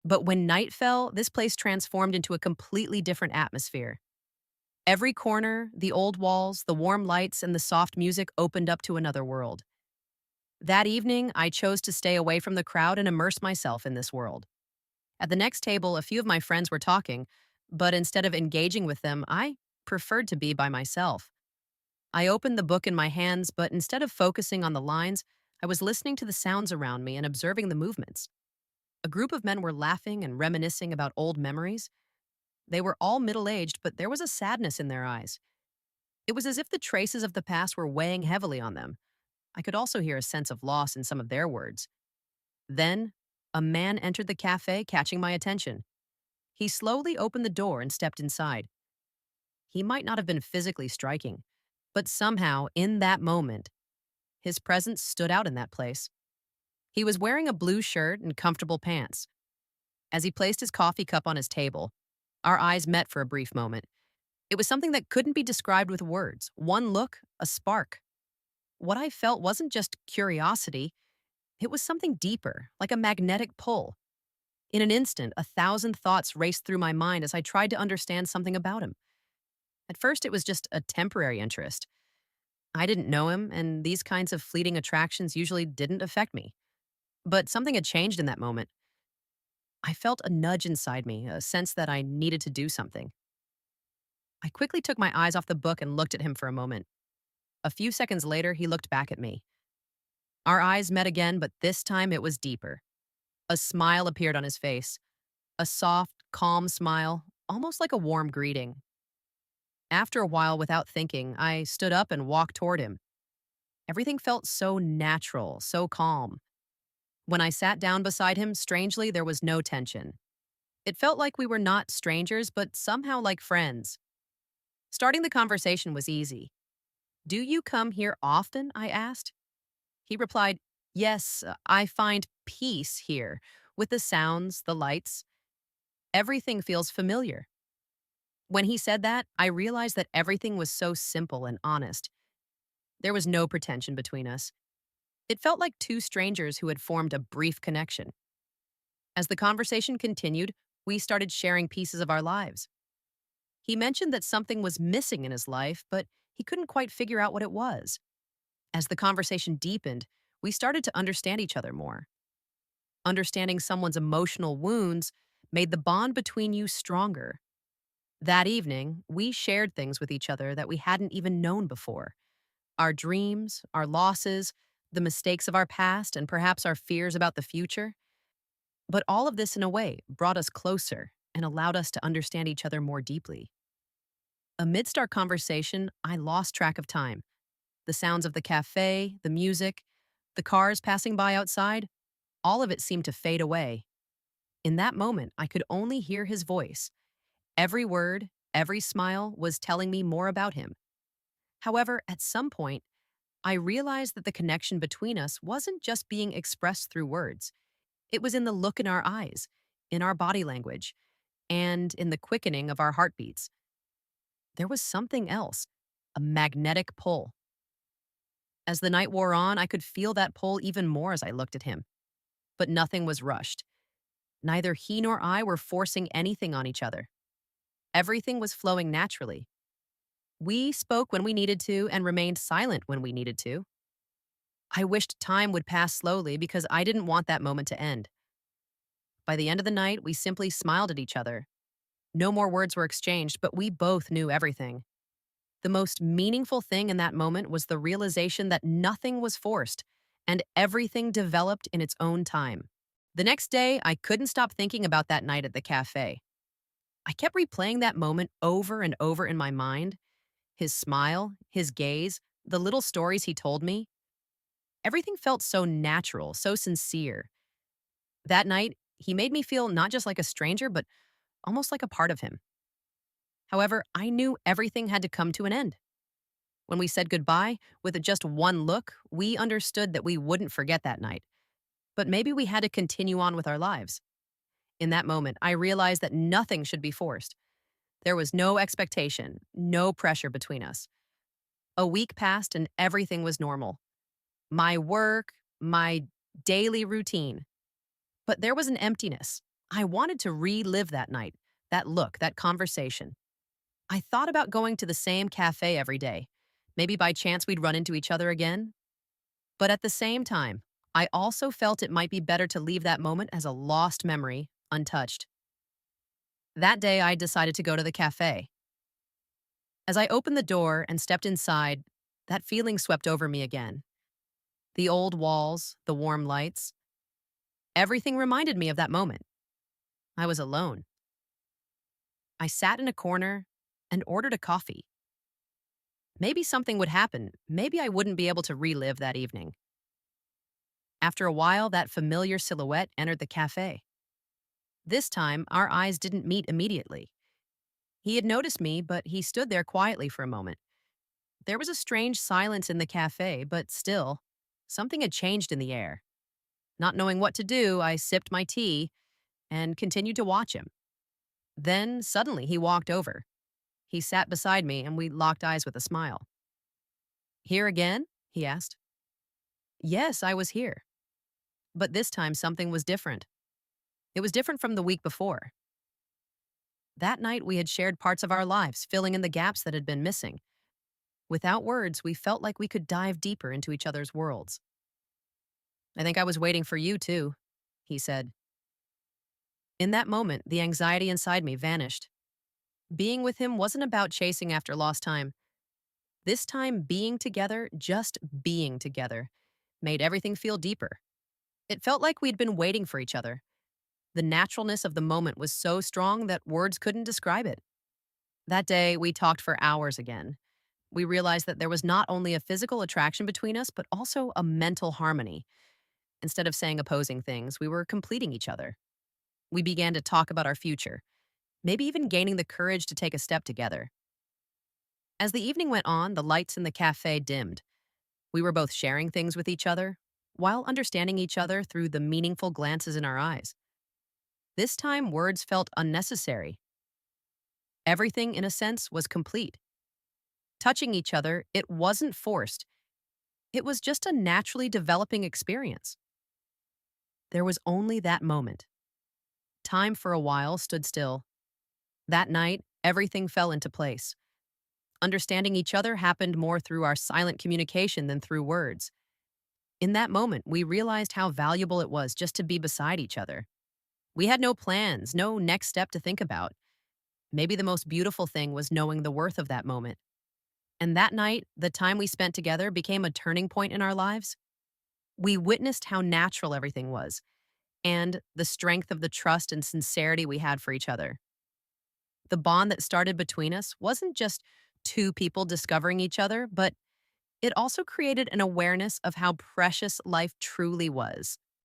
But when night fell, this place transformed into a completely different atmosphere. Every corner, the old walls, the warm lights, and the soft music opened up to another world. That evening, I chose to stay away from the crowd and immerse myself in this world. At the next table, a few of my friends were talking, but instead of engaging with them, I preferred to be by myself. I opened the book in my hands, but instead of focusing on the lines, I was listening to the sounds around me and observing the movements. A group of men were laughing and reminiscing about old memories. They were all middle aged, but there was a sadness in their eyes. It was as if the traces of the past were weighing heavily on them. I could also hear a sense of loss in some of their words. Then, a man entered the cafe, catching my attention. He slowly opened the door and stepped inside. He might not have been physically striking, but somehow, in that moment, his presence stood out in that place. He was wearing a blue shirt and comfortable pants. As he placed his coffee cup on his table, our eyes met for a brief moment. It was something that couldn't be described with words. One look, a spark. What I felt wasn't just curiosity, it was something deeper, like a magnetic pull. In an instant, 1,000 thoughts raced through my mind as I tried to understand something about him. At first, it was just a temporary interest. I didn't know him, and these kinds of fleeting attractions usually didn't affect me. But something had changed in that moment. I felt a nudge inside me, a sense that I needed to do something. I quickly took my eyes off the book and looked at him for a moment. A few seconds later, he looked back at me. Our eyes met again, but this time it was deeper. A smile appeared on his face, a soft, calm smile, almost like a warm greeting. After a while, without thinking, I stood up and walked toward him. Everything felt so natural, so calm. When I sat down beside him, strangely, there was no tension. It felt like we were not strangers, but somehow like friends. Starting the conversation was easy. "Do you come here often?" I asked. He replied, "Yes, I find peace here, with the sounds, the lights. Everything feels familiar." When he said that, I realized that everything was so simple and honest. There was no pretension between us. It felt like two strangers who had formed a brief connection. As the conversation continued, we started sharing pieces of our lives. He mentioned that something was missing in his life, but he couldn't quite figure out what it was. As the conversation deepened, we started to understand each other more. Understanding someone's emotional wounds made the bond between you stronger. That evening, we shared things with each other that we hadn't even known before. Our dreams, our losses, the mistakes of our past, and perhaps our fears about the future. But all of this, in a way, brought us closer and allowed us to understand each other more deeply. Amidst our conversation, I lost track of time. The sounds of the cafe, the music, the cars passing by outside, all of it seemed to fade away. In that moment, I could only hear his voice. Every word, every smile was telling me more about him. However, at some point, I realized that the connection between us wasn't just being expressed through words. It was in the look in our eyes, in our body language, and in the quickening of our heartbeats. There was something else, a magnetic pull. As the night wore on, I could feel that pull even more as I looked at him. But nothing was rushed. Neither he nor I were forcing anything on each other. Everything was flowing naturally. We spoke when we needed to and remained silent when we needed to. I wished time would pass slowly because I didn't want that moment to end. By the end of the night, we simply smiled at each other. No more words were exchanged, but we both knew everything. The most meaningful thing in that moment was the realization that nothing was forced and everything developed in its own time. The next day, I couldn't stop thinking about that night at the cafe. I kept replaying that moment over and over in my mind. His smile, his gaze, the little stories he told me. Everything felt so natural, so sincere. That night, he made me feel not just like a stranger, but almost like a part of him. However, I knew everything had to come to an end. When we said goodbye, with just one look, we understood that we wouldn't forget that night. But maybe we had to continue on with our lives. In that moment, I realized that nothing should be forced. There was no expectation, no pressure between us. A week passed and everything was normal. My work, my daily routine. But there was an emptiness, I wanted to relive that night, that look, that conversation. I thought about going to the same cafe every day. Maybe by chance we'd run into each other again. But at the same time, I also felt it might be better to leave that moment as a lost memory, untouched. That day, I decided to go to the cafe. As I opened the door and stepped inside, that feeling swept over me again. The old walls, the warm lights, everything reminded me of that moment. I was alone. I sat in a corner and ordered a coffee. Maybe something would happen. Maybe I wouldn't be able to relive that evening. After a while, that familiar silhouette entered the cafe. This time, our eyes didn't meet immediately. He had noticed me, but he stood there quietly for a moment. There was a strange silence in the cafe, but still, something had changed in the air. Not knowing what to do, I sipped my tea and continued to watch him. Then, suddenly, he walked over. He sat beside me, and we locked eyes with a smile. "Here again?" he asked. Yes, I was here. But this time, something was different. It was different from the week before. That night, we had shared parts of our lives, filling in the gaps that had been missing. Without words, we felt like we could dive deeper into each other's worlds. "I think I was waiting for you, too," he said. In that moment, the anxiety inside me vanished. Being with him wasn't about chasing after lost time. This time, being together, just being together, made everything feel deeper. It felt like we'd been waiting for each other. The naturalness of the moment was so strong that words couldn't describe it. That day, we talked for hours again. We realized that there was not only a physical attraction between us, but also a mental harmony. Instead of saying opposing things, we were completing each other. We began to talk about our future, maybe even gaining the courage to take a step together. As the evening went on, the lights in the cafe dimmed. We were both sharing things with each other, while understanding each other through the meaningful glances in our eyes. This time, words felt unnecessary. Everything, in a sense, was complete. Touching each other, it wasn't forced. It was just a naturally developing experience. There was only that moment. Time for a while stood still. That night, everything fell into place. Understanding each other happened more through our silent communication than through words. In that moment, we realized how valuable it was just to be beside each other. We had no plans, no next step to think about. Maybe the most beautiful thing was knowing the worth of that moment. And that night, the time we spent together became a turning point in our lives. We witnessed how natural everything was and the strength of the trust and sincerity we had for each other. The bond that started between us wasn't just two people discovering each other, but it also created an awareness of how precious life truly was.